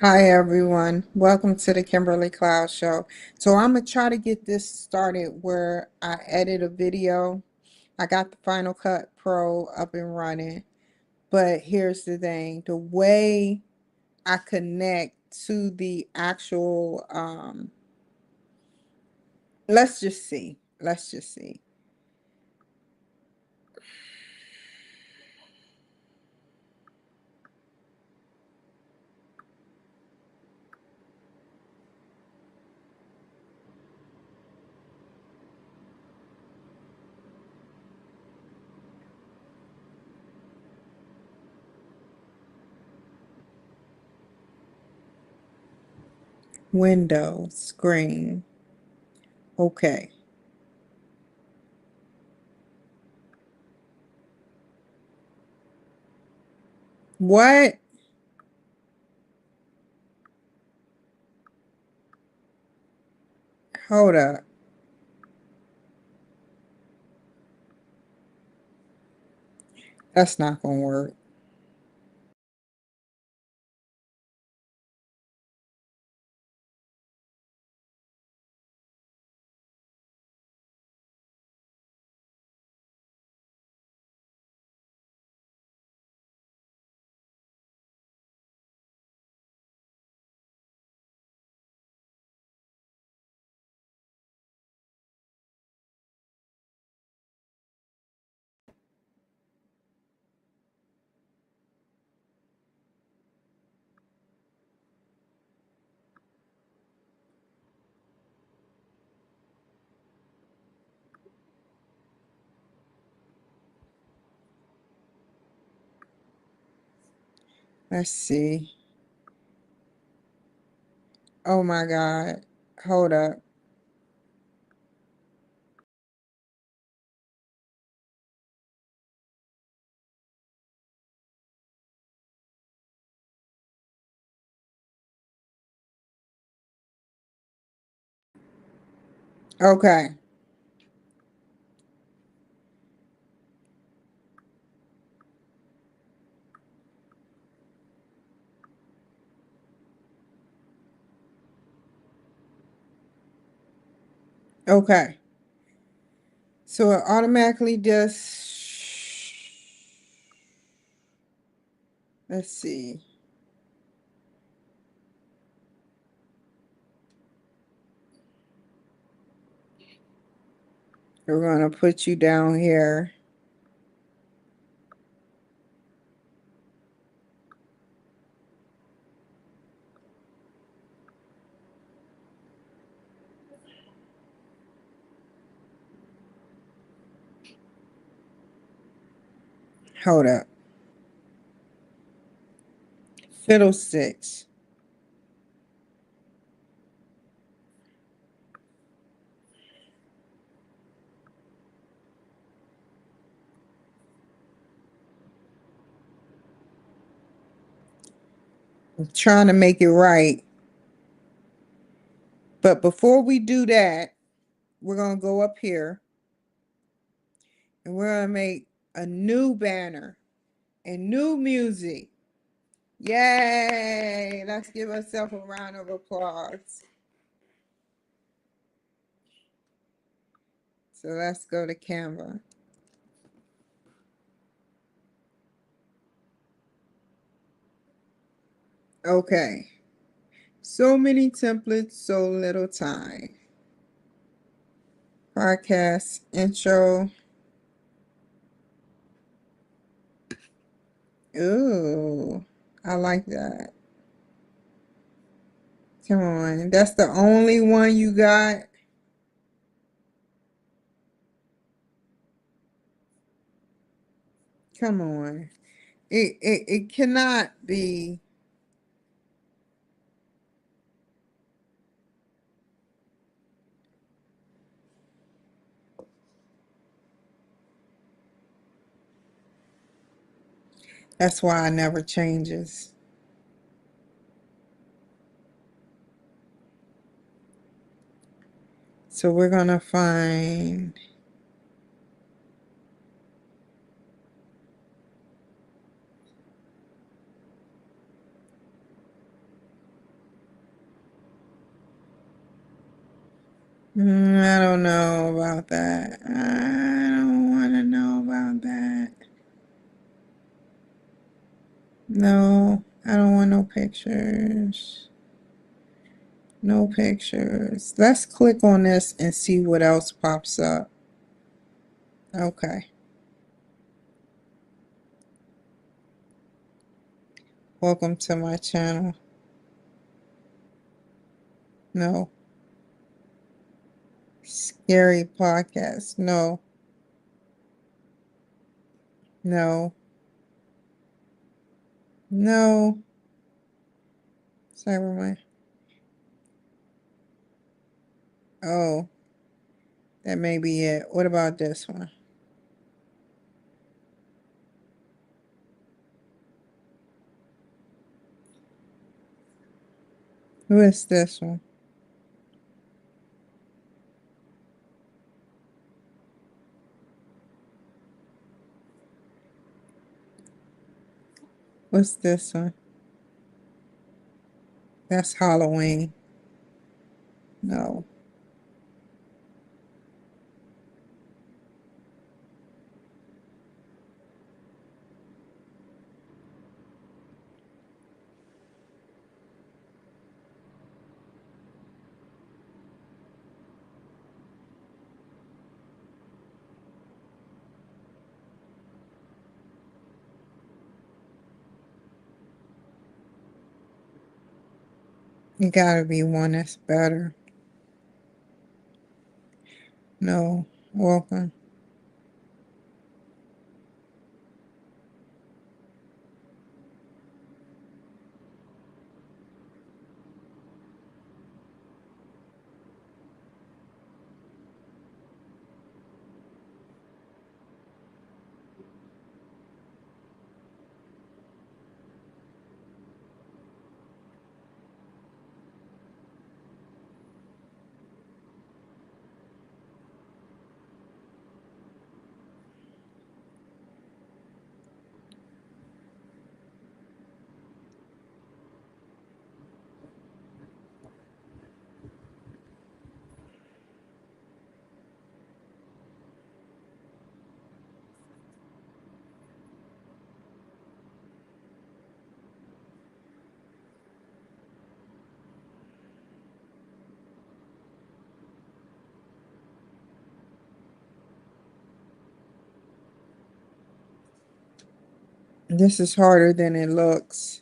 Hi everyone, welcome to the Kimberly Cloud Show. So I'm gonna try to get this started where I edit a video. I got the Final Cut Pro up and running, but here's the thing: the way I connect to the actual, let's just see. Let's just see. Window, screen. Okay. What? Hold up. That's not gonna work. Let's see. Oh my God. Hold up. Okay. Okay. So it automatically does. Let's see. We're going to put you down here. Hold up. Fiddlesticks. I'm trying to make it right. But before we do that, we're going to go up here and we're going to make a new banner and new music. Yay! Let's give ourselves a round of applause. So let's go to Canva. Okay. So many templates, so little time. Podcast intro. Ooh, I like that. Come on. That's the only one you got? Come on. It cannot be. That's why I never changes. So we're gonna find I don't know about that. I don't want to know about that. No, I don't want no pictures. No pictures. Let's click on this and see what else pops up. Okay. Welcome to my channel. No. Scary podcast. No. No. No. Cyberman. Oh, that may be it. What about this one? Who is this one? What's this one? That's Halloween. No. You gotta be one that's better. No. Welcome. This is harder than it looks.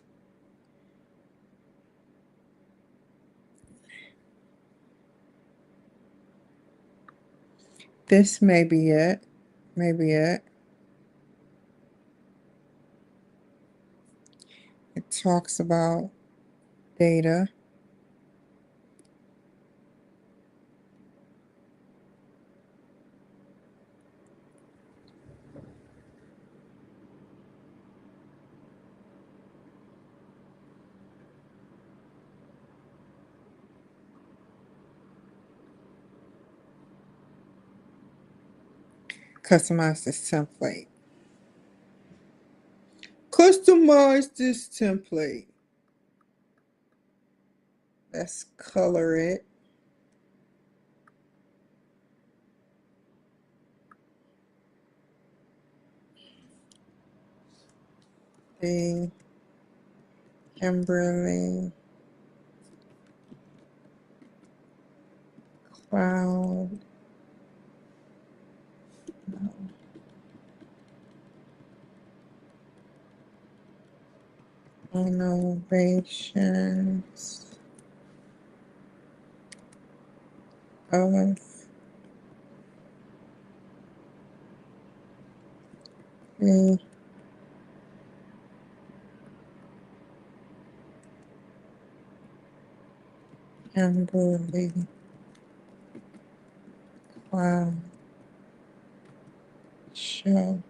This may be it. Maybe it. It talks about data. Customize this template. Customize this template. Let's color it. The Kimberly Cloud. Innovations of the Kimberly Cloud show.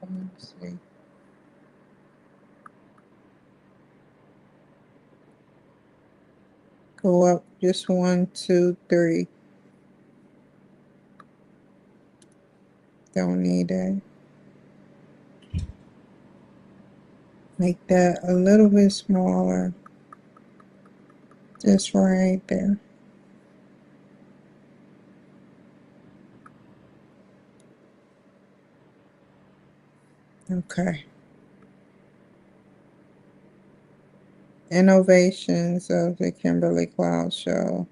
Let's see. Go up just 1, 2, 3. Don't need that. Make that a little bit smaller. Just right there. Okay. Innovations of the Kimberly Cloud Show.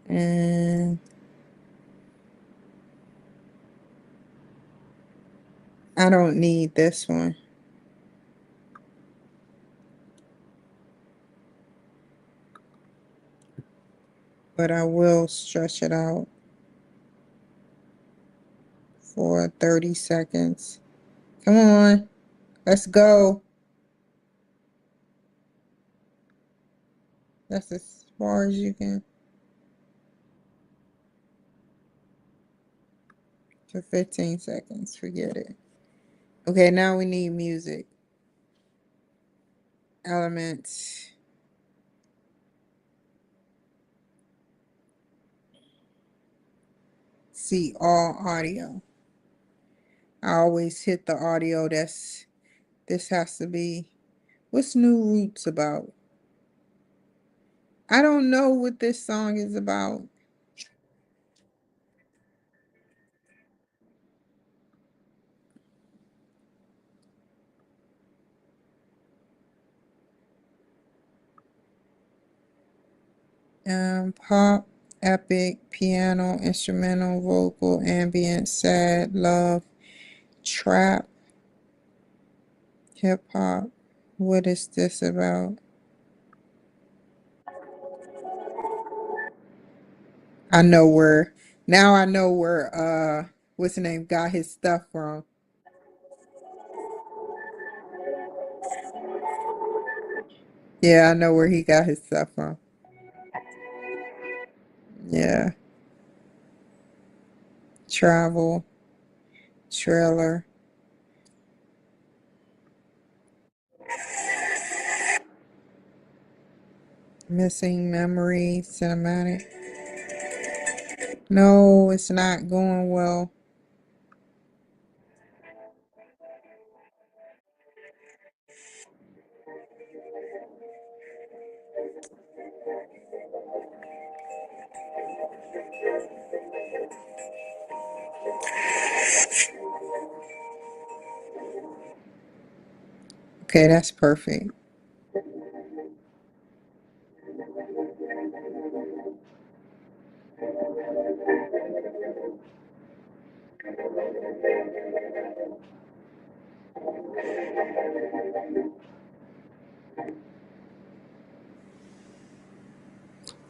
And I don't need this one, but I will stretch it out for 30 seconds. Come on, let's go. That's as far as you can for 15 seconds. Forget it. Okay, now we need music. Elements. See all audio. I always hit the audio this has to be. What's New Roots about? I don't know what this song is about. Pop, epic, piano, instrumental, vocal, ambient, sad, love, trap, hip hop. What is this about? I know where now I know where what's the name got his stuff from. Yeah, I know where he got his stuff from. Yeah. Travel, trailer, missing memory, cinematic. No, it's not going well. Okay, that's perfect.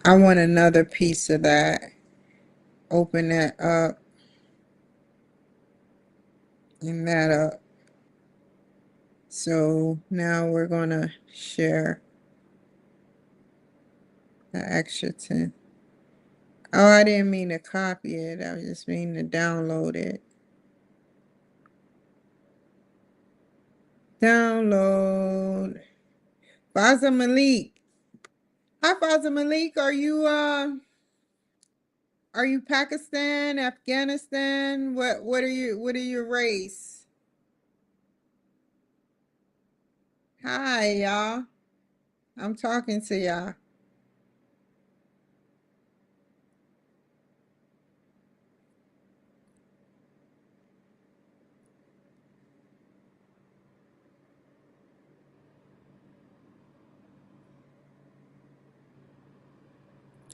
I want another piece of that. Open that up and that up. So now we're gonna share the extra 10. Oh, I didn't mean to copy it. I just mean to download it. Download. Faza Malik. Hi Faza Malik. Are you Pakistan, Afghanistan? What are your race? Hi y'all. I'm talking to y'all.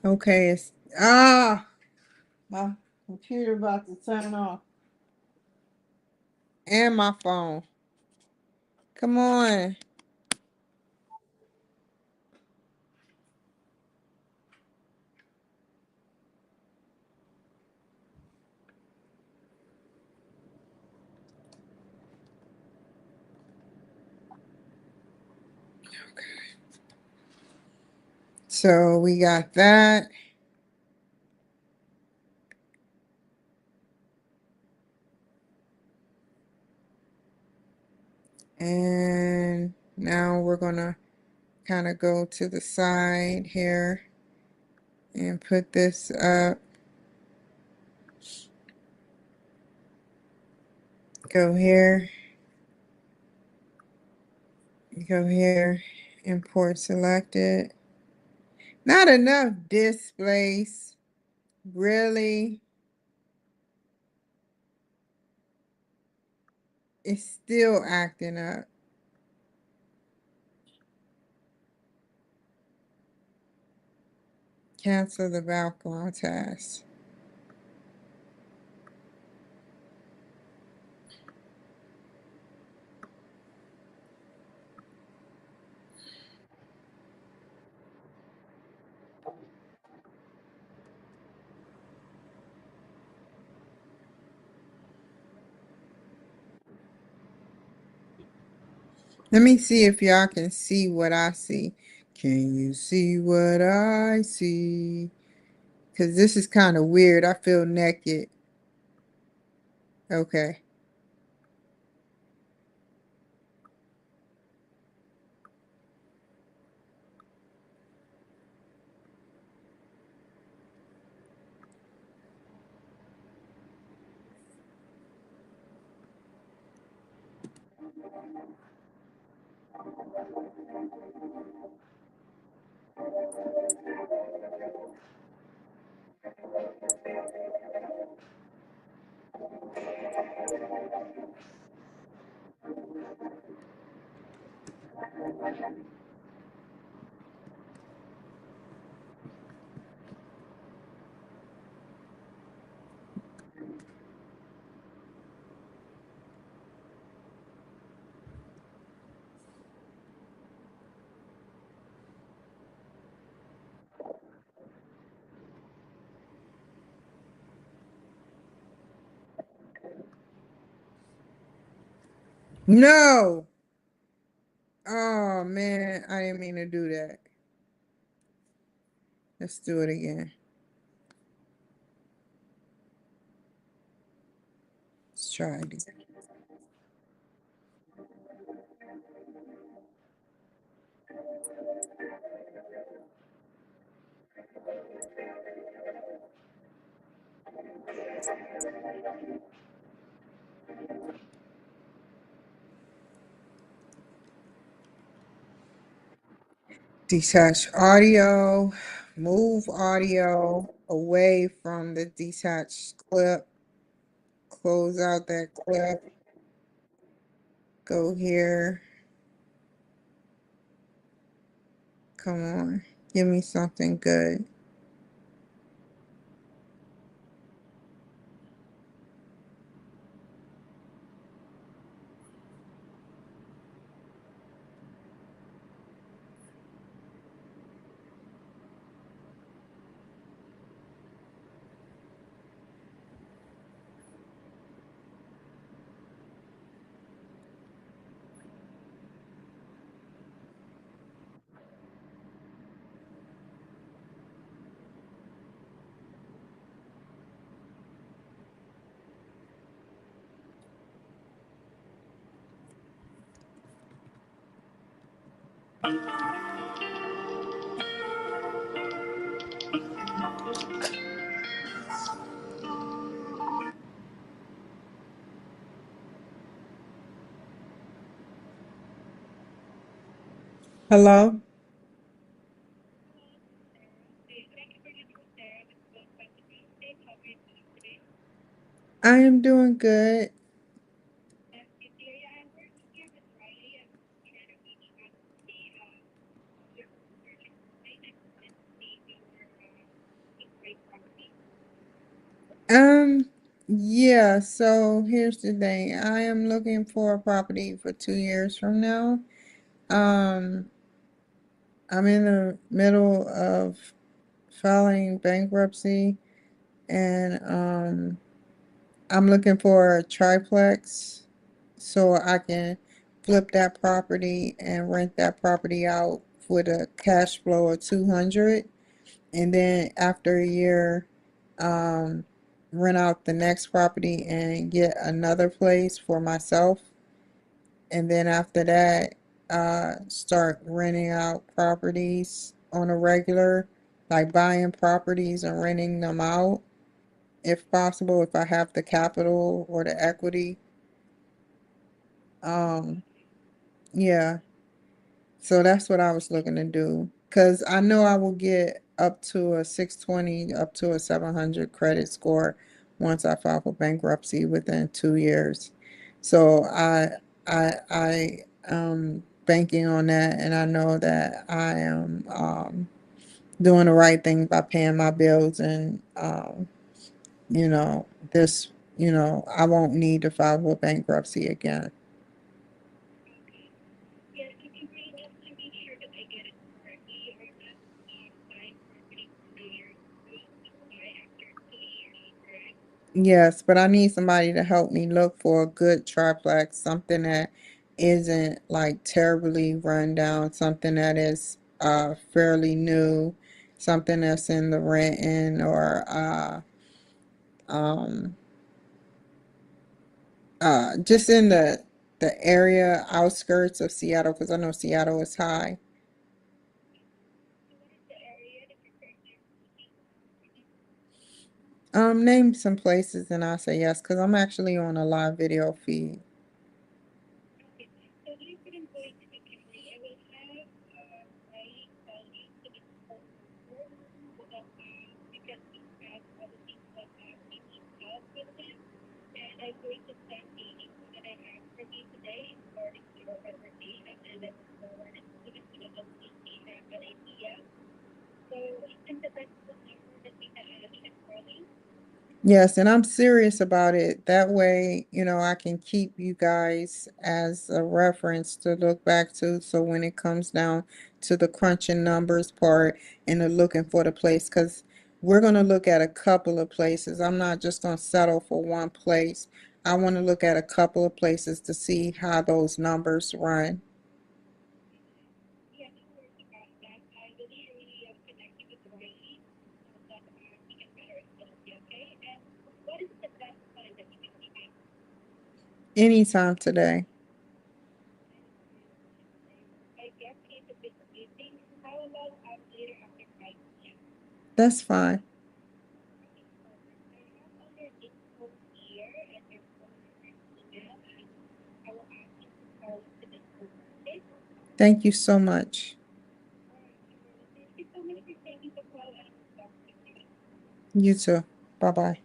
Okay, it's my computer about to turn off. And my phone. Come on. So we got that. And now we're gonna kind of go to the side here and put this up. Go here. Go here. Import selected. Not enough displays. Really? It's still acting up. Cancel the background task. Let me see if y'all can see what I see. Can you see what I see? Because this is kind of weird. I feel naked. Okay. No! Oh, man. I didn't mean to do that. Let's do it again. Let's try it again. Detach audio. Move audio away from the detached clip. Close out that clip. Go here. Come on. Give me something good. Hello? I am doing good. Um, yeah, so here's the thing. I am looking for a property for 2 years from now. Um, I'm in the middle of filing bankruptcy and I'm looking for a triplex so I can flip that property and rent that property out with a cash flow of 200, and then after a year um rent out the next property and get another place for myself, and then after that start renting out properties on a regular, like buying properties and renting them out if possible, if I have the capital or the equity. um yeah, so that's what I was looking to do, because I know I will get up to a 620, up to a 700 credit score once I file for bankruptcy within 2 years. So I banking on that, and I know that I am doing the right thing by paying my bills, and you know, this, I won't need to file for bankruptcy again. Yes, but I need somebody to help me look for a good triplex, something that isn't like terribly run down, something that is fairly new, something that's in the renting or um just in the area outskirts of Seattle, because I know Seattle is high. Name some places and I'll say yes, because I'm actually on a live video feed. Yes, and I'm serious about it. That way, I can keep you guys as a reference to look back to. So when it comes down to the crunching numbers part and the looking for the place, because we're going to look at a couple of places. I'm not just going to settle for one place. I want to look at a couple of places to see how those numbers run. Anytime today. That's fine. Thank you so much. You too. Bye bye.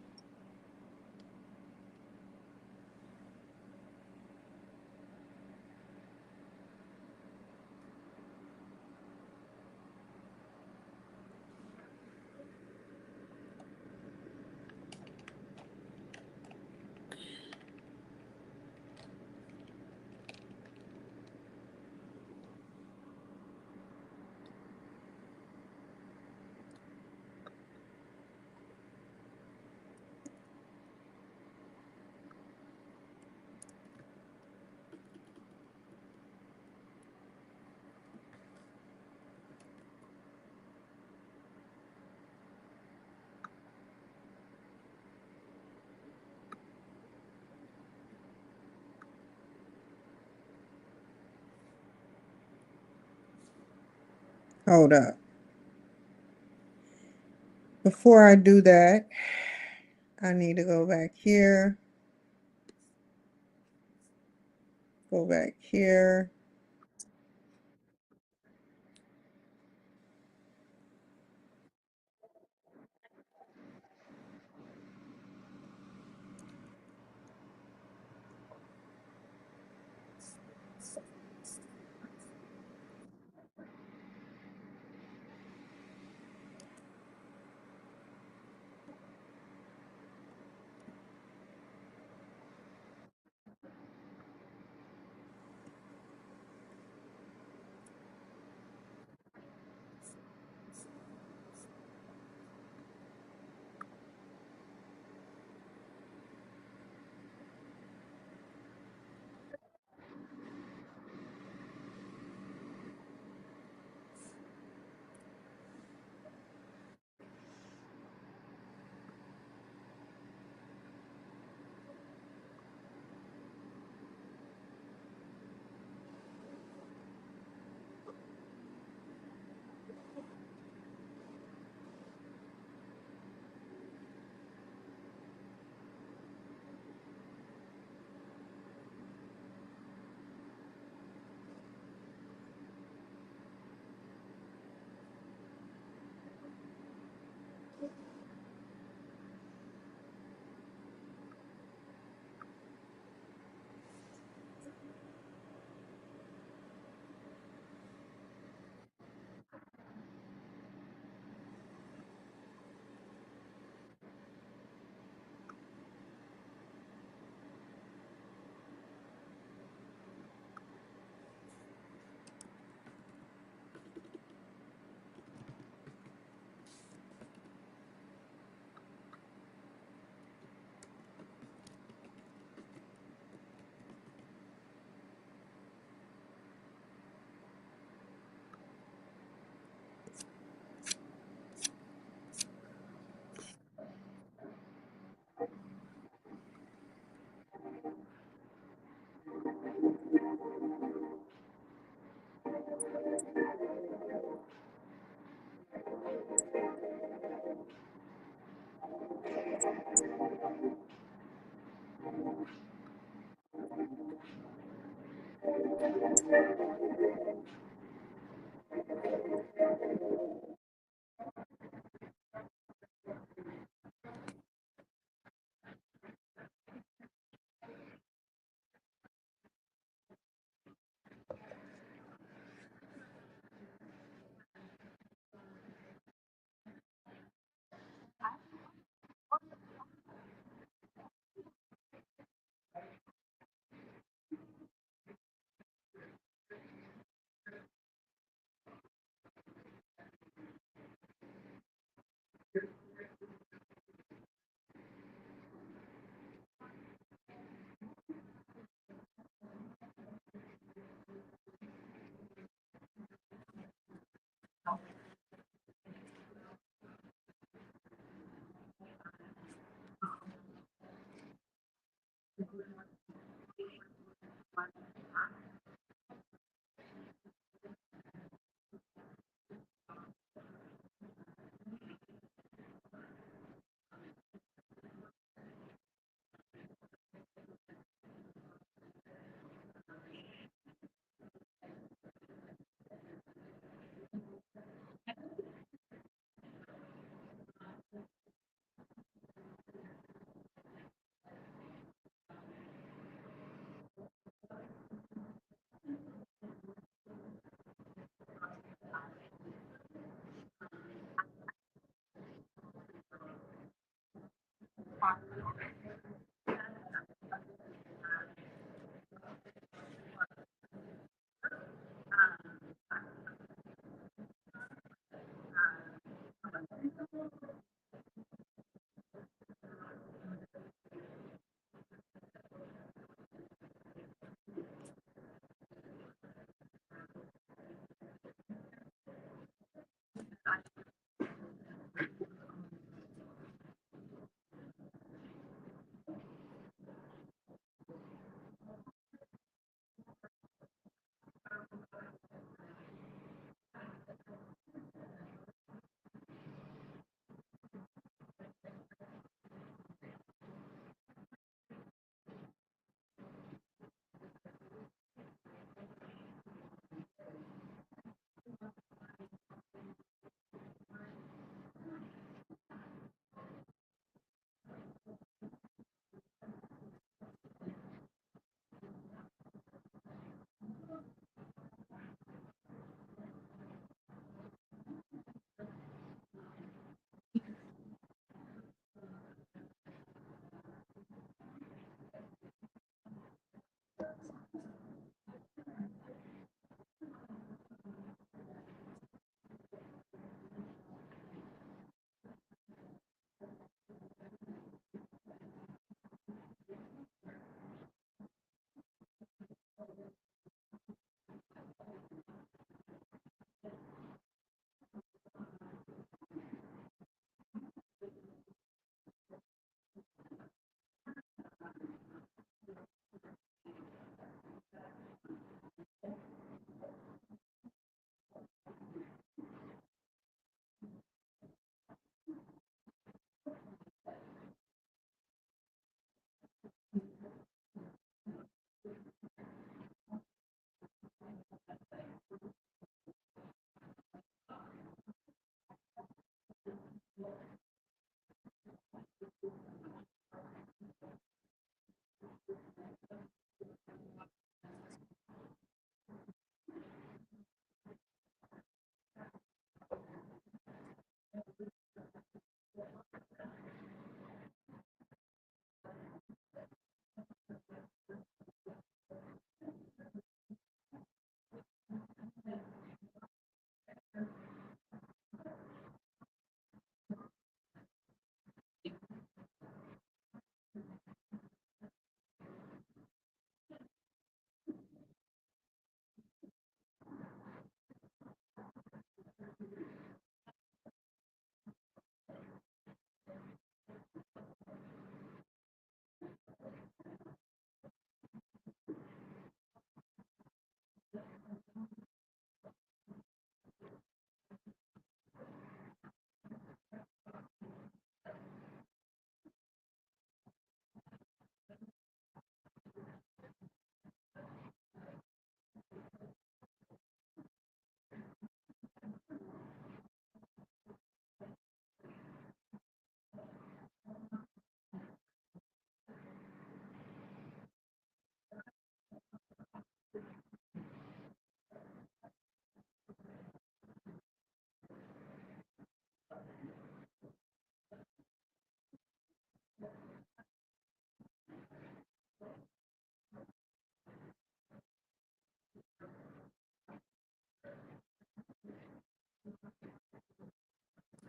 Hold up. Before I do that, I need to go back here, go back here.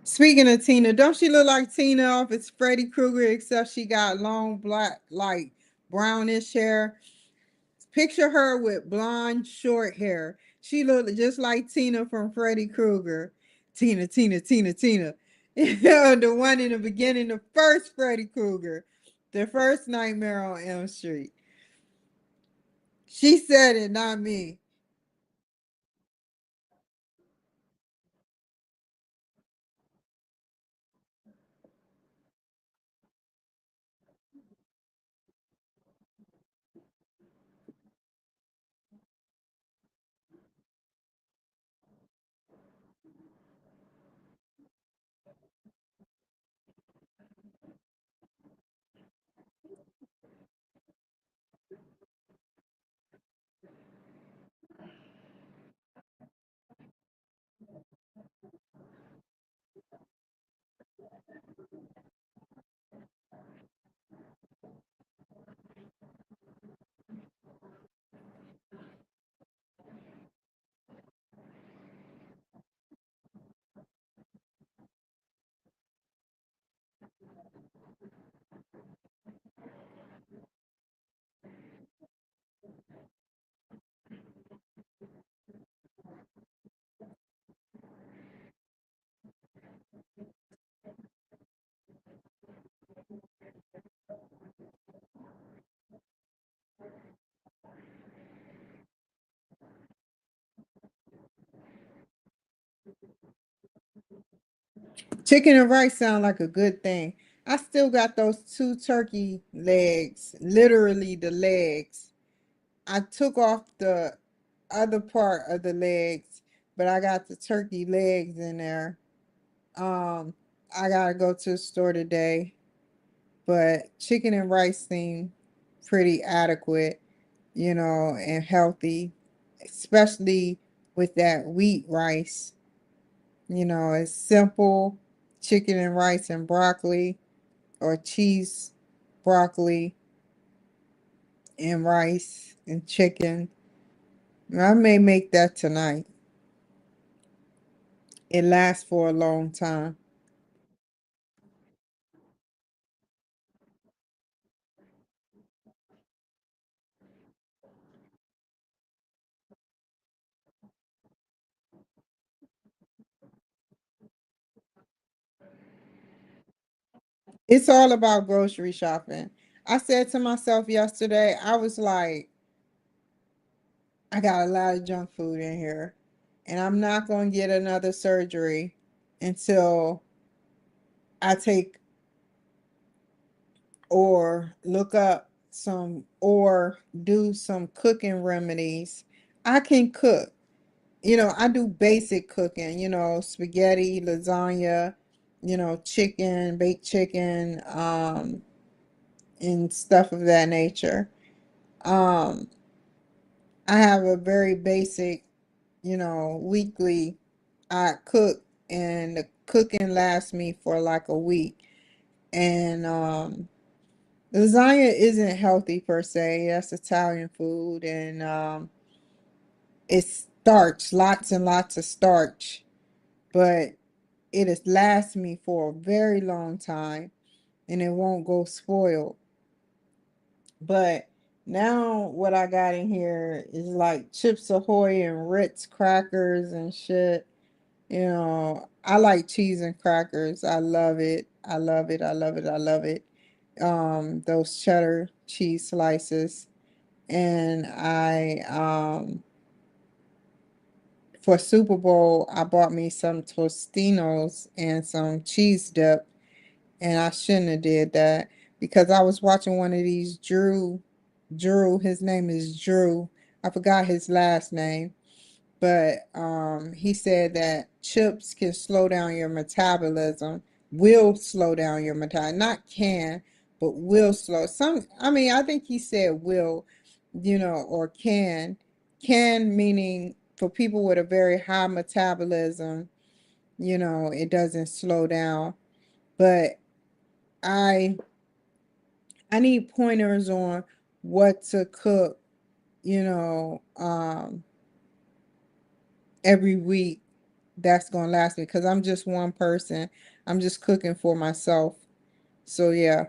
Speaking of Tina, don't she look like Tina off it's Freddy Krueger, except she got long black, like brownish hair? Picture her with blonde, short hair. She looked just like Tina from Freddy Krueger. Tina, Tina, Tina, Tina. The one in the beginning, the first Freddy Krueger, the first Nightmare on Elm Street. She said it, not me. Chicken and rice sound like a good thing. I still got those two turkey legs, literally the legs. I took off the other part of the legs, but I got the turkey legs in there. Um, I gotta go to the store today, but chicken and rice seem pretty adequate, and healthy, especially with that wheat rice. It's simple chicken and rice and broccoli or cheese, broccoli and rice and chicken. I may make that tonight. It lasts for a long time. It's all about grocery shopping. I said to myself yesterday, I was like, I got a lot of junk food in here, and I'm not going to get another surgery until I take or look up some or do some cooking remedies. I can cook. I do basic cooking, spaghetti, lasagna, chicken, baked chicken, and stuff of that nature. Um, I have a very basic, weekly I cook, and the cooking lasts me for like a week. And lasagna isn't healthy per se. That's Italian food, and it's starch, lots and lots of starch, but it has lasted me for a very long time, and it won't go spoiled. But now what I got in here is like Chips Ahoy and Ritz crackers and shit. I like cheese and crackers. I love it. I love it. I love it. I love it. Those cheddar cheese slices. And for Super Bowl, I bought me some Tostinos and some cheese dip, and I shouldn't have did that because I was watching one of these Drew, his name is Drew. I forgot his last name, but he said that chips can slow down your metabolism, will slow down your metabolism, not can, but will slow. I mean, I think he said will, or can. Can meaning for people with a very high metabolism, it doesn't slow down. But I I need pointers on what to cook, you know, um, every week that's gonna last me because I'm just one person. I'm just cooking for myself. So yeah.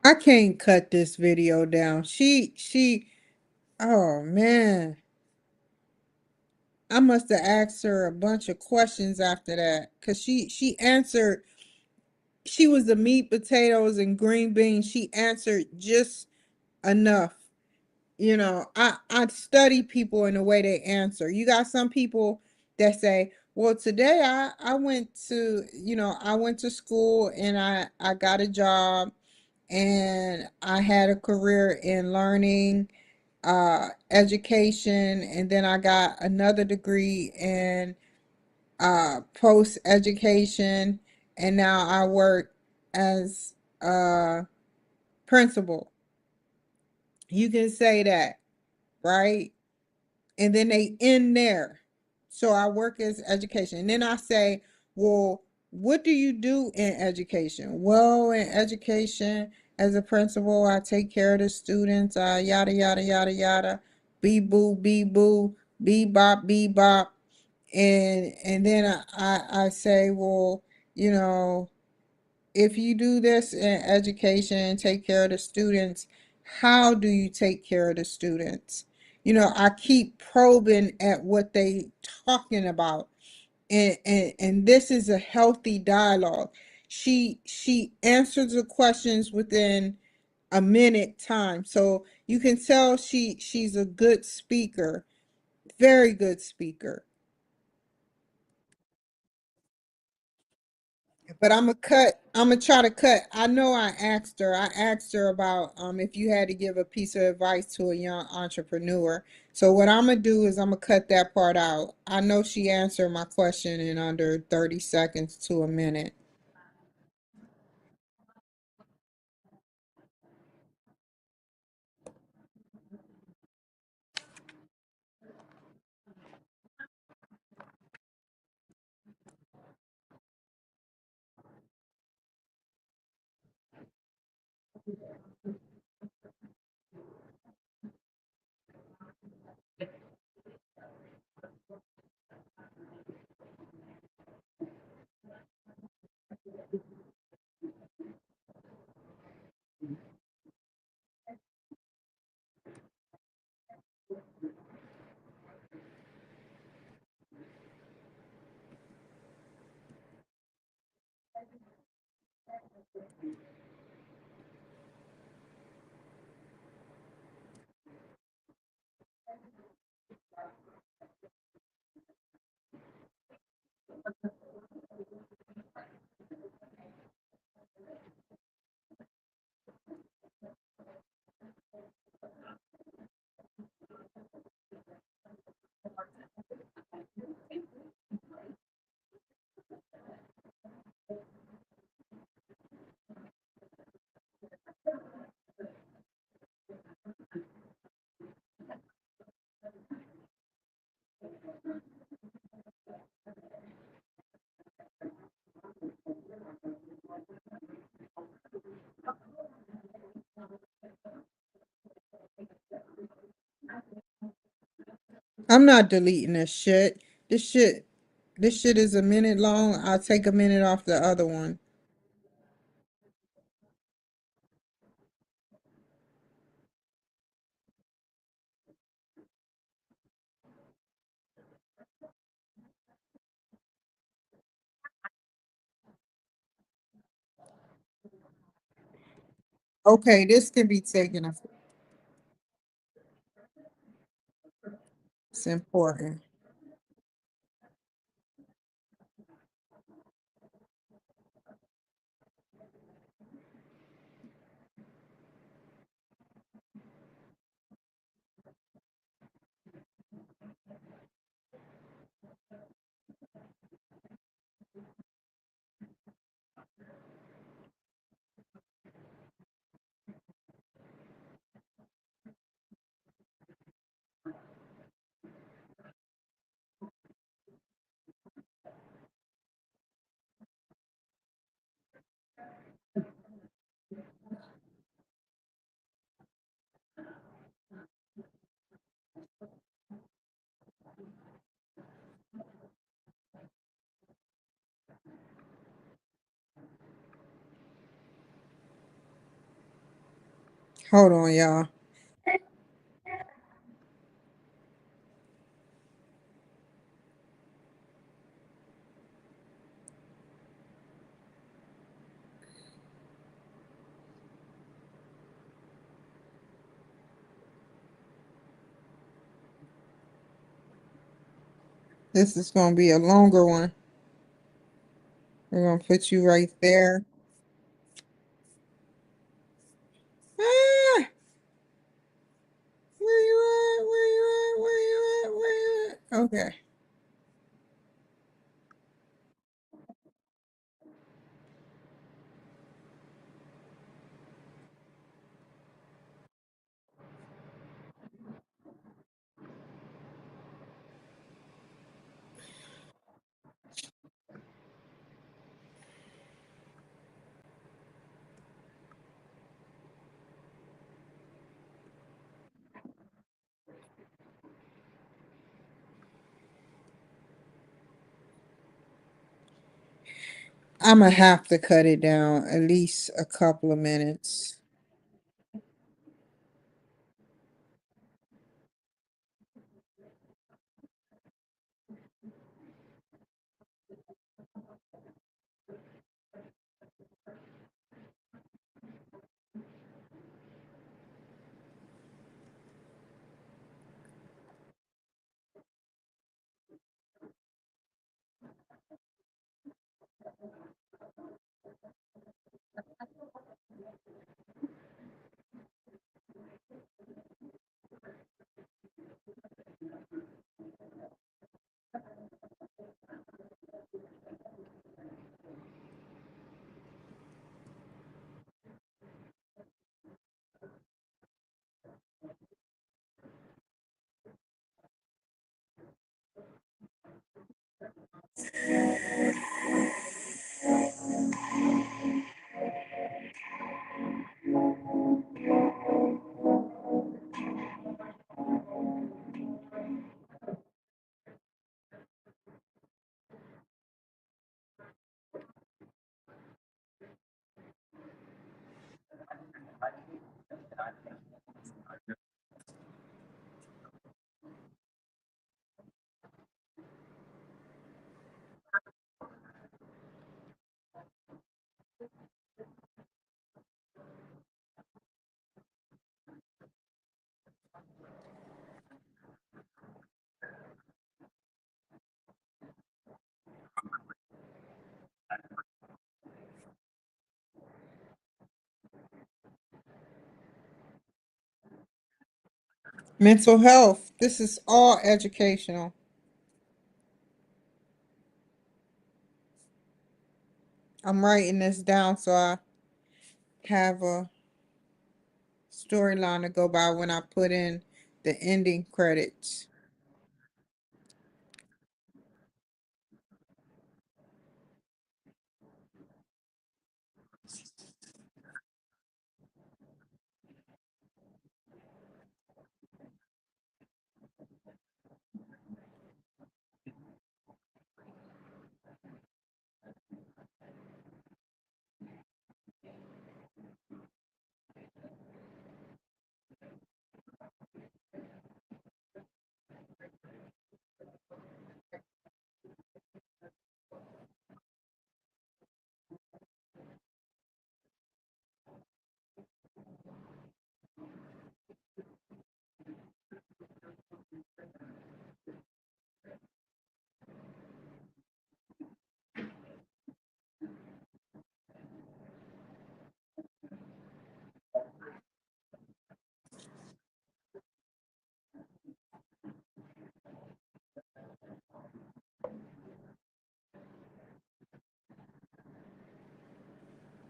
I can't cut this video down. Oh man. I must have asked her a bunch of questions after that because she answered. She was the meat, potatoes, and green beans. She answered just enough. I study people in the way they answer. You got some people that say, well, today I went to, I went to school and I got a job and I had a career in learning, education, and then I got another degree in post education, and now I work as a principal. You can say that, right? And then they end there. So I work as education. And then I say, well, what do you do in education? Well, in education, as a principal, I take care of the students, yada, yada, yada, yada, bee boo, bee boo, bee bop, bee bop. And then I say, well, you know, if you do this in education and take care of the students, how do you take care of the students? I keep probing at what they talking about. And this is a healthy dialogue. She answers the questions within a minute time. So you can tell she's a good speaker, very good speaker. But I'm gonna try to cut. I know I asked her about if you had to give a piece of advice to a young entrepreneur. So what I'm gonna do is I'm gonna cut that part out. I know she answered my question in under 30 seconds to a minute. I'm not deleting this shit. This shit is a minute long. I'll take a minute off the other one. Okay, this can be taken. It's important. Hold on, y'all. This is going to be a longer one. We're going to put you right there. Ah! Where you at? Where you at? Where you at? Where you at? Okay. I'm going to have to cut it down at least a couple of minutes. Mental health. This is all educational. I'm writing this down so I have a storyline to go by when I put in the ending credits.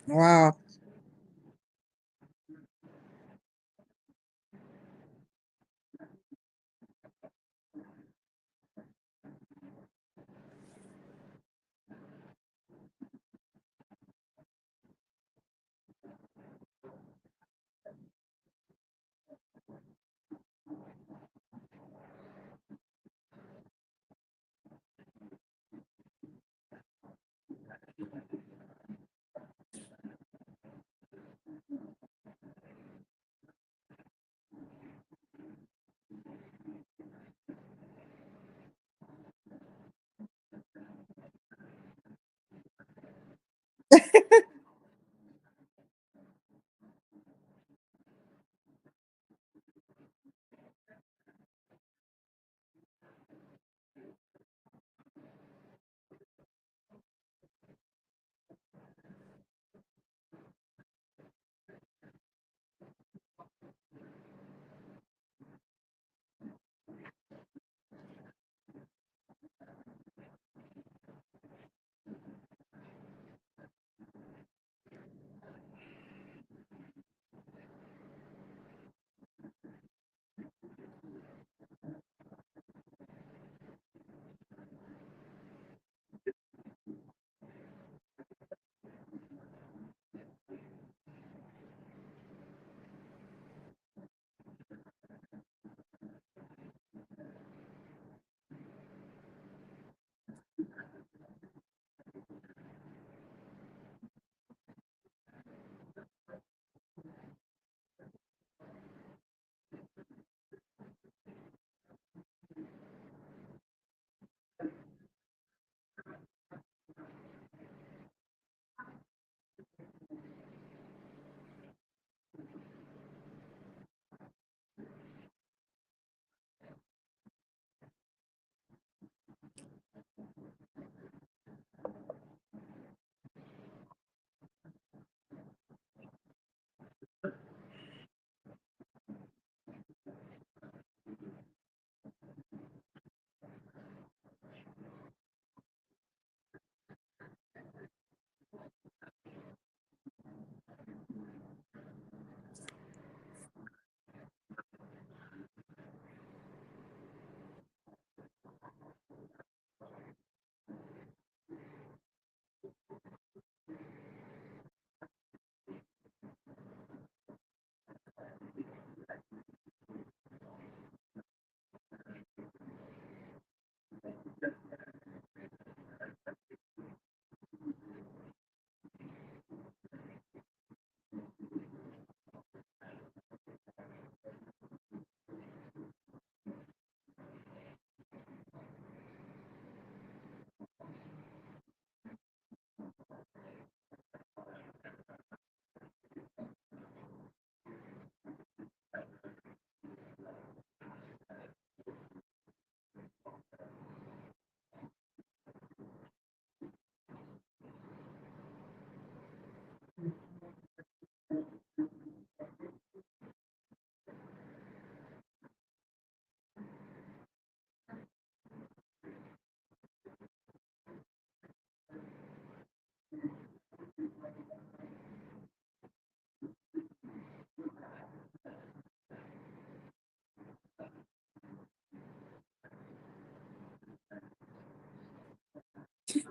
Wow.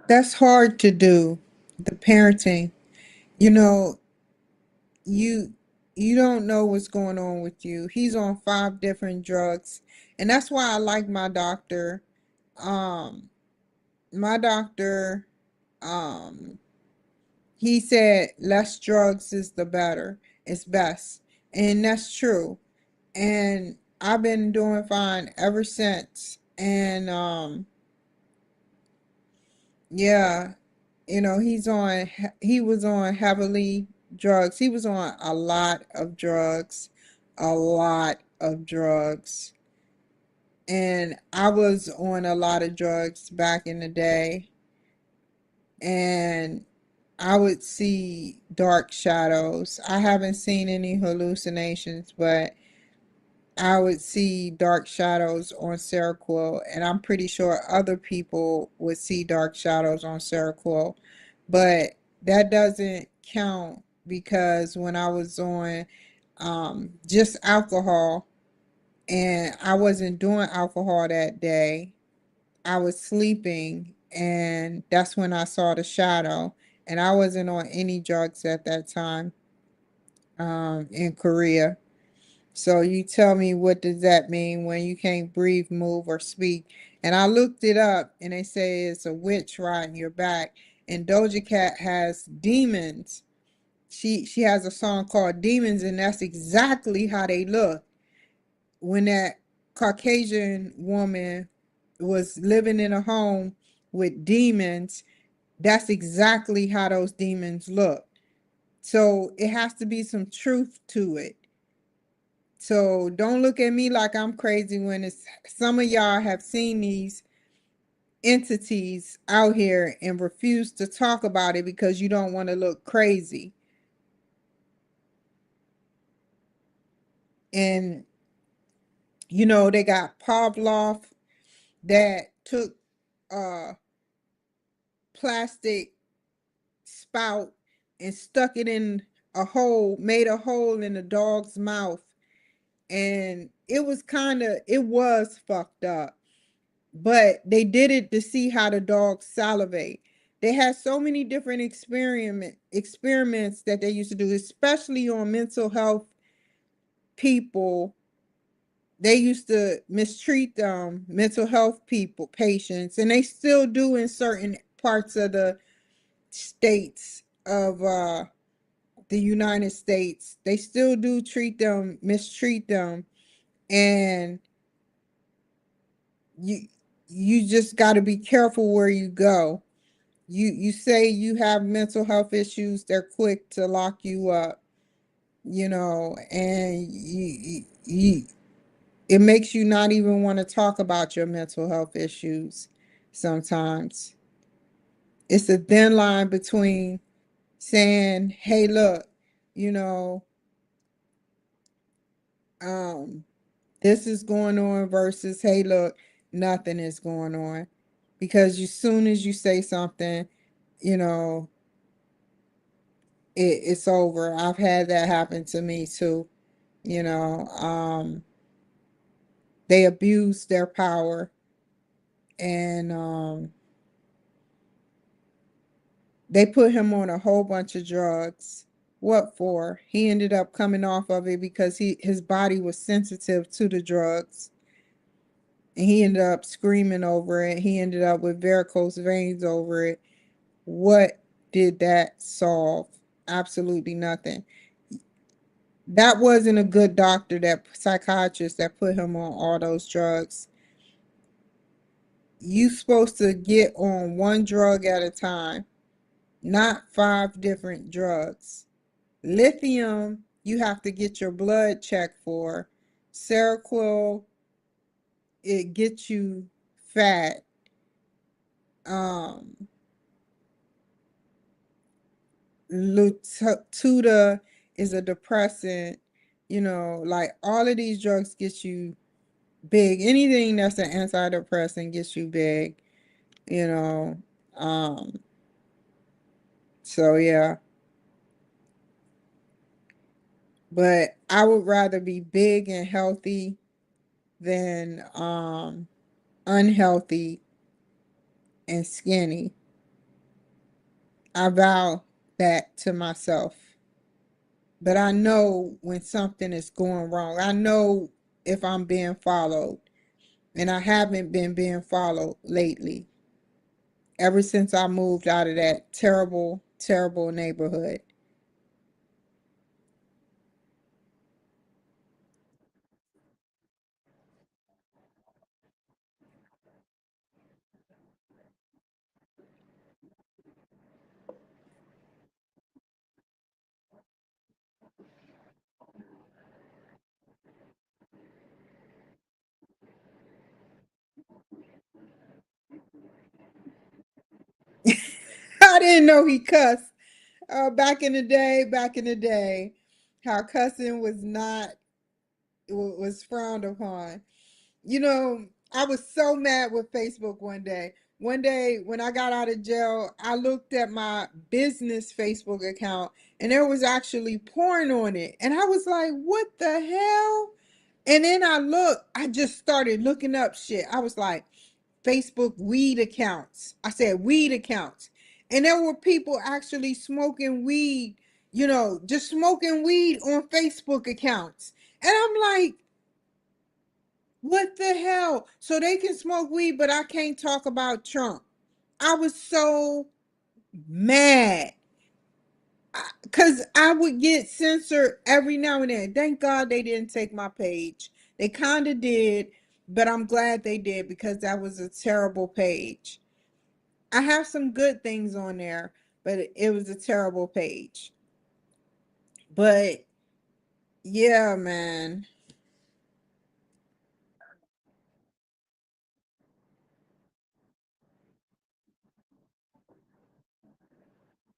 That's hard to do, the parenting. You know, you you don't know what's going on with you. He's on 5 different drugs. And that's why I like my doctor. Um, my doctor, um, he said less drugs is the better. It's best. And that's true. And I've been doing fine ever since. And yeah, he was on heavily drugs. He was on a lot of drugs, a lot of drugs. And I was on a lot of drugs back in the day. And I would see dark shadows. I haven't seen any hallucinations, but I would see dark shadows on Seroquel, and I'm pretty sure other people would see dark shadows on Seroquel, but that doesn't count because when I was on just alcohol and I wasn't doing alcohol that day, I was sleeping, and that's when I saw the shadow, and I wasn't on any drugs at that time in Korea. So you tell me, what does that mean when you can't breathe, move, or speak? And I looked it up, and they say it's a witch riding your back. And Doja Cat has demons. She has a song called Demons, and that's exactly how they look. When that Caucasian woman was living in a home with demons, That's exactly how those demons look. So it has to be some truth to it. So don't look at me like I'm crazy when it's some of y'all have seen these entities out here and refuse to talk about it because you don't want to look crazy. And they got Pavlov that took a plastic spout and stuck it in a hole, made a hole in the dog's mouth. And it was fucked up. But they did it to see how the dogs salivate. They had so many different experiments that they used to do, especially on mental health people. They used to mistreat them, mental health patients, and they still do in certain parts of the states of the United States. They still do mistreat them, and you you just got to be careful where you go. You say you have mental health issues, they're quick to lock you up, and it makes you not even want to talk about your mental health issues sometimes. It's a thin line between saying, hey, look, you know, um, this is going on versus, hey, look, nothing is going on. Because as soon as you say something, you know, it's over. I've had that happen to me too. You know, they abuse their power, and they put him on a whole bunch of drugs. What for? He ended up coming off of it because his body was sensitive to the drugs, and he ended up screaming over it. He ended up with varicose veins over it. What did that solve? Absolutely nothing. That wasn't a good doctor, that psychiatrist that put him on all those drugs. You supposed to get on one drug at a time, not 5 different drugs. Lithium, you have to get your blood checked for. Seroquel, it gets you fat. Um, Lutuda is a depressant. Like all of these drugs get you big. Anything that's an antidepressant gets you big. You know. Um, so yeah. But I would rather be big and healthy than unhealthy and skinny. I vow that to myself. But I know when something is going wrong. I know if I'm being followed. And I haven't been being followed lately. Ever since I moved out of that terrible, terrible neighborhood. I didn't know he cussed. Back in the day, how cussing was not was frowned upon. You know, I was so mad with Facebook one day. One day when I got out of jail, I looked at my business Facebook account and there was actually porn on it. And I was like, what the hell? And then I just started looking up shit. I was like, Facebook weed accounts. I said weed accounts. And there were people actually smoking weed, just smoking weed on Facebook accounts. And I'm like, what the hell? So they can smoke weed, but I can't talk about Trump. I was so mad because I would get censored every now and then. Thank God they didn't take my page. They kind of did, but I'm glad they did because that was a terrible page. I have some good things on there, but it was a terrible page. But yeah, man.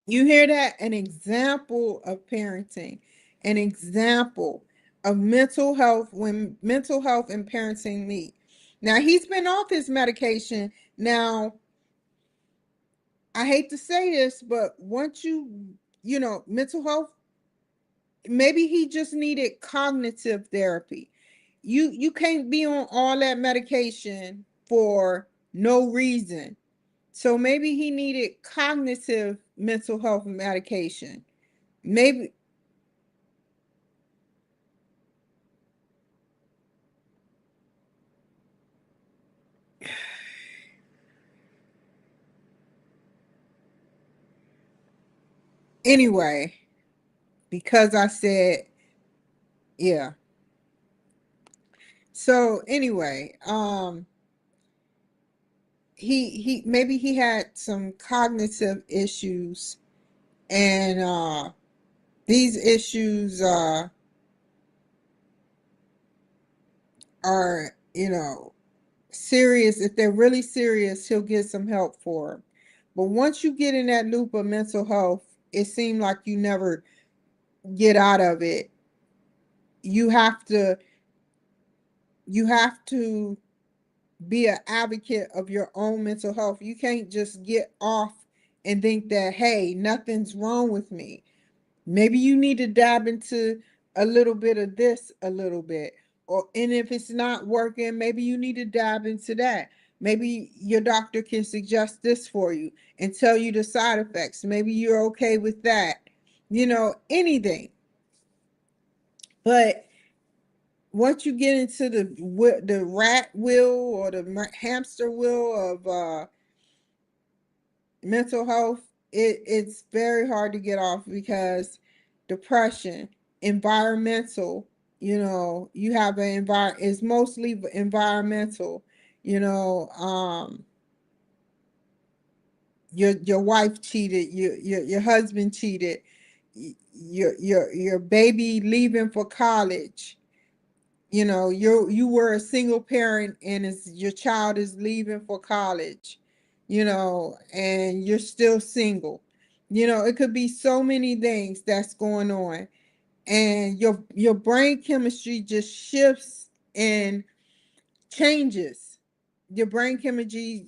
You hear that? An example of parenting, an example of mental health when mental health and parenting meet. Now he's been off his medication. Now, I hate to say this, but once mental health, maybe he just needed cognitive therapy. You can't be on all that medication for no reason. So maybe he needed cognitive mental health medication. Maybe. Anyway, because I said, yeah. So anyway, he maybe he had some cognitive issues, and these issues are, serious. If they're really serious, he'll get some help for them. But once you get in that loop of mental health, it seems like you never get out of it. You have to you have to be an advocate of your own mental health. You can't just get off and think that, hey, nothing's wrong with me. Maybe you need to dab into a little bit of this a little bit. And if it's not working, maybe you need to dab into that. Maybe your doctor can suggest this for you and tell you the side effects. Maybe you're okay with that. Anything. But once you get into the rat wheel or the hamster wheel of mental health, it's very hard to get off because depression, environmental, you have an environment, it's mostly environmental, you know, um, your wife cheated, your husband cheated, your baby leaving for college, you were a single parent and your child is leaving for college, and you're still single. It could be so many things that's going on, and your brain chemistry just shifts and changes. Your brain chemistry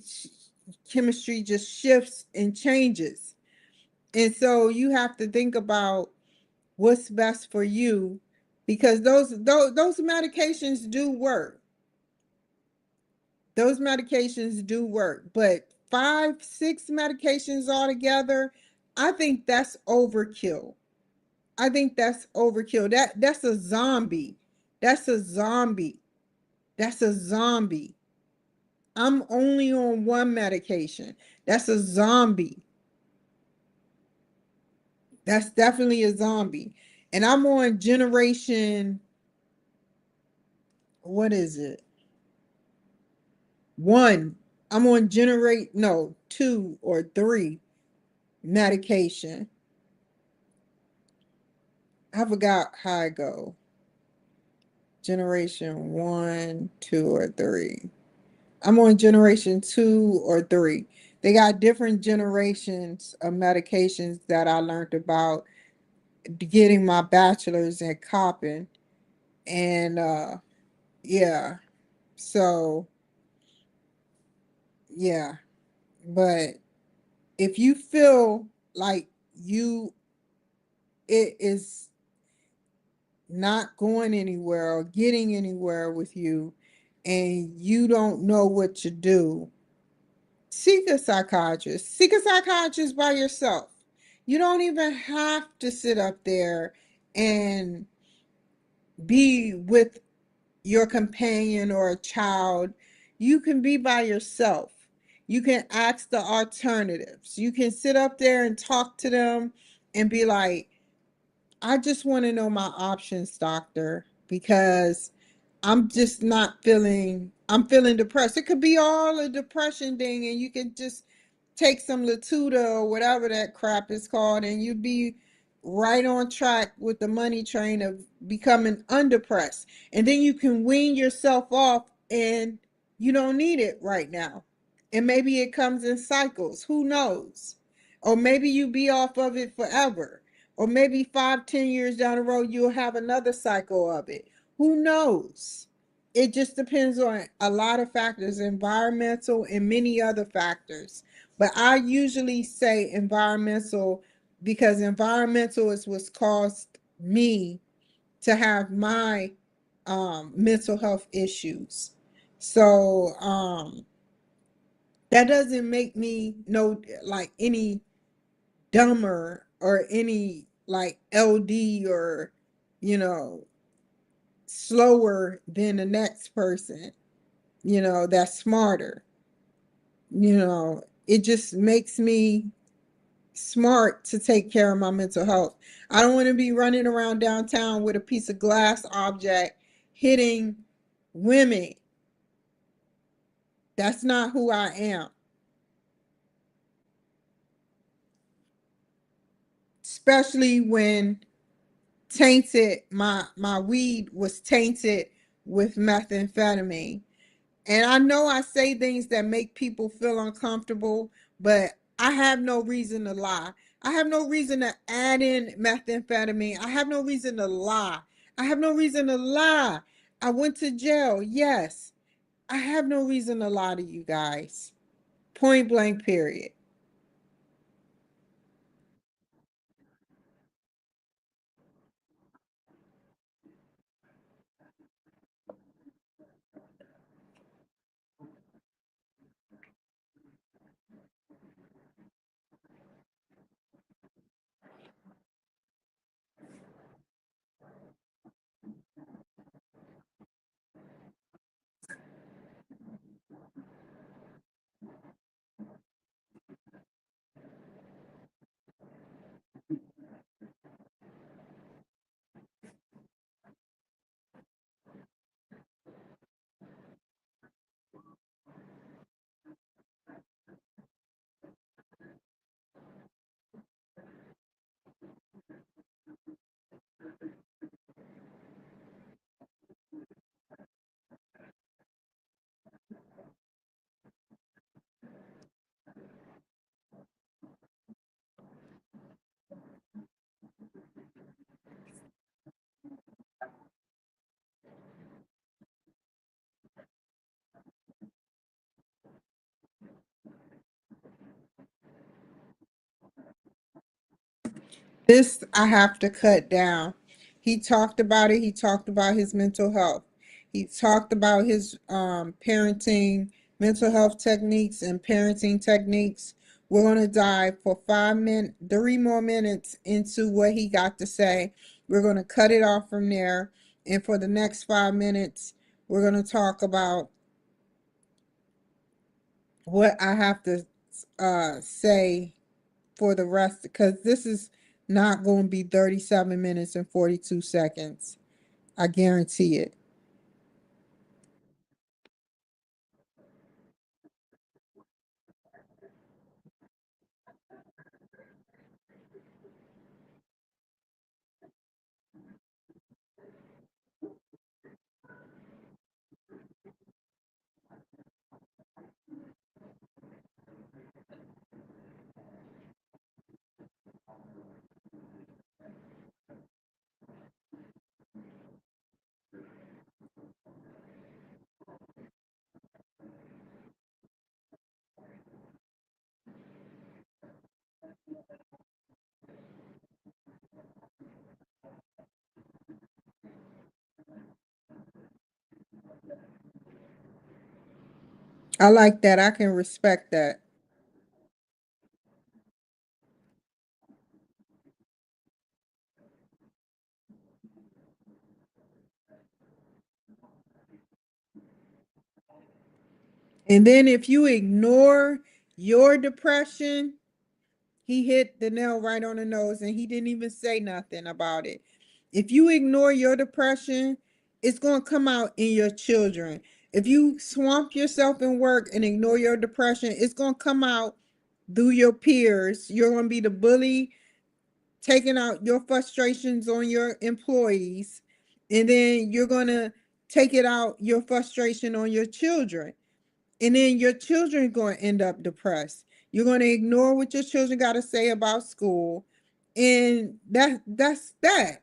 just shifts and changes. And so you have to think about what's best for you, because those medications do work. Those medications do work, but five, six medications altogether, I think that's overkill. I think that's overkill. That's a zombie. That's a zombie. That's a zombie. I'm only on one medication. That's a zombie. That's definitely a zombie. And I'm on generation, what is it? One. I'm on generate no, two or three medication. I forgot how I go. Generation one, two, or three. I'm on generation two or three. They got different generations of medications that I learned about getting my bachelor's in copping. And yeah. So yeah. But if you feel like you it is not going anywhere or getting anywhere with you and you don't know what to do, seek a psychiatrist. Seek a psychiatrist by yourself. You don't even have to sit up there and be with your companion or a child. You can be by yourself. You can ask the alternatives. You can sit up there and talk to them and be like, I just want to know my options, doctor, because I'm just not feeling, I'm feeling depressed. It could be all a depression thing, and you can just take some Latuda or whatever that crap is called, and you'd be right on track with the money train of becoming underpressed. And then you can wean yourself off and you don't need it right now. And maybe it comes in cycles. Who knows? Or maybe you be off of it forever. Or maybe 5, 10 years down the road, you'll have another cycle of it. Who knows? It just depends on a lot of factors, environmental and many other factors. But I usually say environmental because environmental is what's caused me to have my mental health issues. So that doesn't make me no like any dumber or any like LD or you know slower than the next person, that's smarter. It just makes me smart to take care of my mental health. I don't want to be running around downtown with a piece of glass object hitting women. That's not who I am. Especially when tainted my weed was tainted with methamphetamine. And I know I say things that make people feel uncomfortable, but I have no reason to lie. I have no reason to add in methamphetamine. I have no reason to lie. I have no reason to lie. I went to jail. Yes. I have no reason to lie to you guys. Point blank, period. This I have to cut down. He talked about it. He talked about his mental health. He talked about his parenting, mental health techniques, and parenting techniques. We're going to dive for 5 minutes, 3 more minutes into what he got to say. We're going to cut it off from there. And for the next 5 minutes, we're going to talk about what I have to say for the rest because this is not going to be 37 minutes and 42 seconds. I guarantee it. I like that. I can respect that. And then if you ignore your depression, he hit the nail right on the nose and he didn't even say nothing about it. If you ignore your depression, it's going to come out in your children. If you swamp yourself in work and ignore your depression, it's going to come out through your peers. You're going to be the bully, taking out your frustrations on your employees, and then you're going to take it out your frustration on your children, and then your children are going to end up depressed. You're going to ignore what your children got to say about school, and that's that.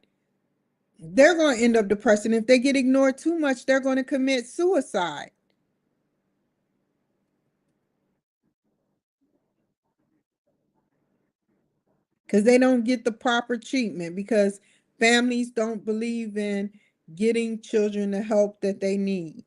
They're going to end up depressed, and if they get ignored too much, they're going to commit suicide because they don't get the proper treatment, because families don't believe in getting children the help that they need.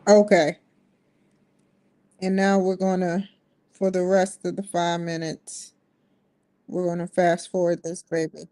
Okay, and now we're gonna, for the rest of the 5 minutes, we're gonna fast forward this baby.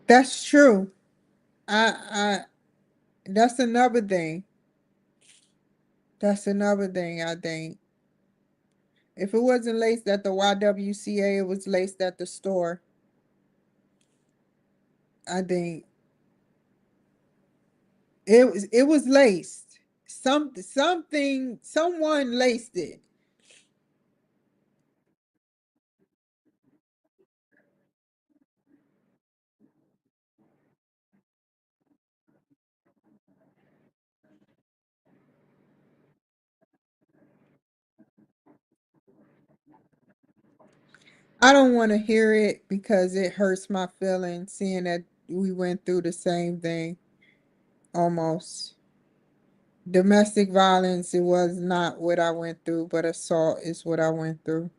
That's true. I that's another thing. That's another thing, I think. If it wasn't laced at the YWCA, it was laced at the store. I think it was laced. Someone laced it. I don't want to hear it because it hurts my feelings seeing that we went through the same thing almost. Domestic violence, it was not what I went through, but assault is what I went through.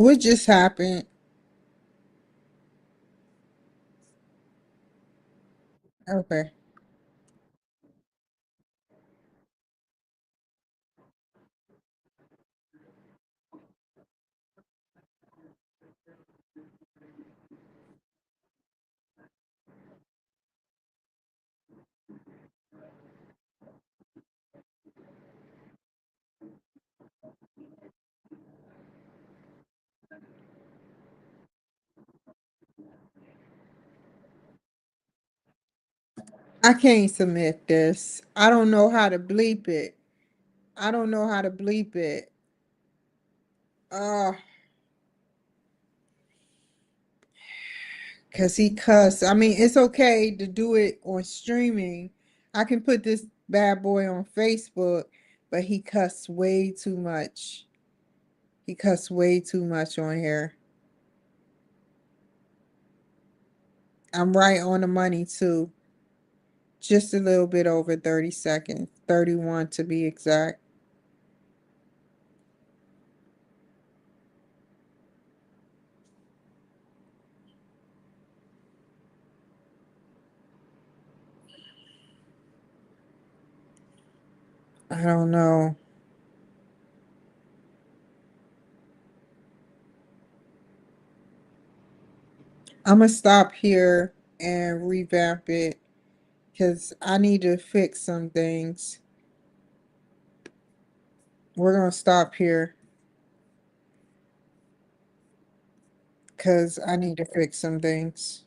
What just happened? Okay. I can't submit this. I don't know how to bleep it. I don't know how to bleep it. Uh, cause he cussed. I mean, it's okay to do it on streaming. I can put this bad boy on Facebook, but he cussed way too much. He cussed way too much on here. I'm right on the money too. Just a little bit over 30 seconds. 31 to be exact. I don't know. I'm gonna stop here and revamp it because I need to fix some things. We're gonna stop here because I need to fix some things.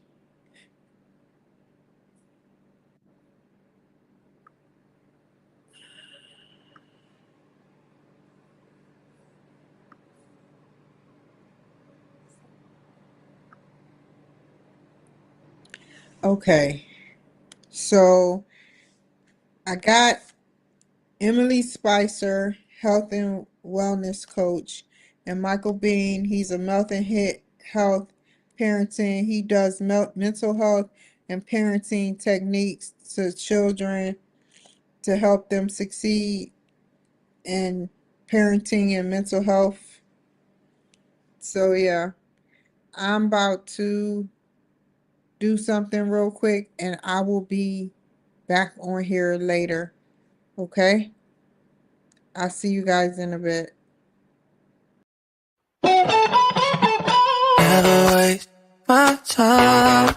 Okay, so I got Emily Spicer, health and wellness coach, and Michael Bean. He's a Health and Hit Health parenting. He does mental health and parenting techniques to children to help them succeed in parenting and mental health. So yeah, I'm about to do something real quick and I will be back on here later. Okay? I'll see you guys in a bit. Never waste my time.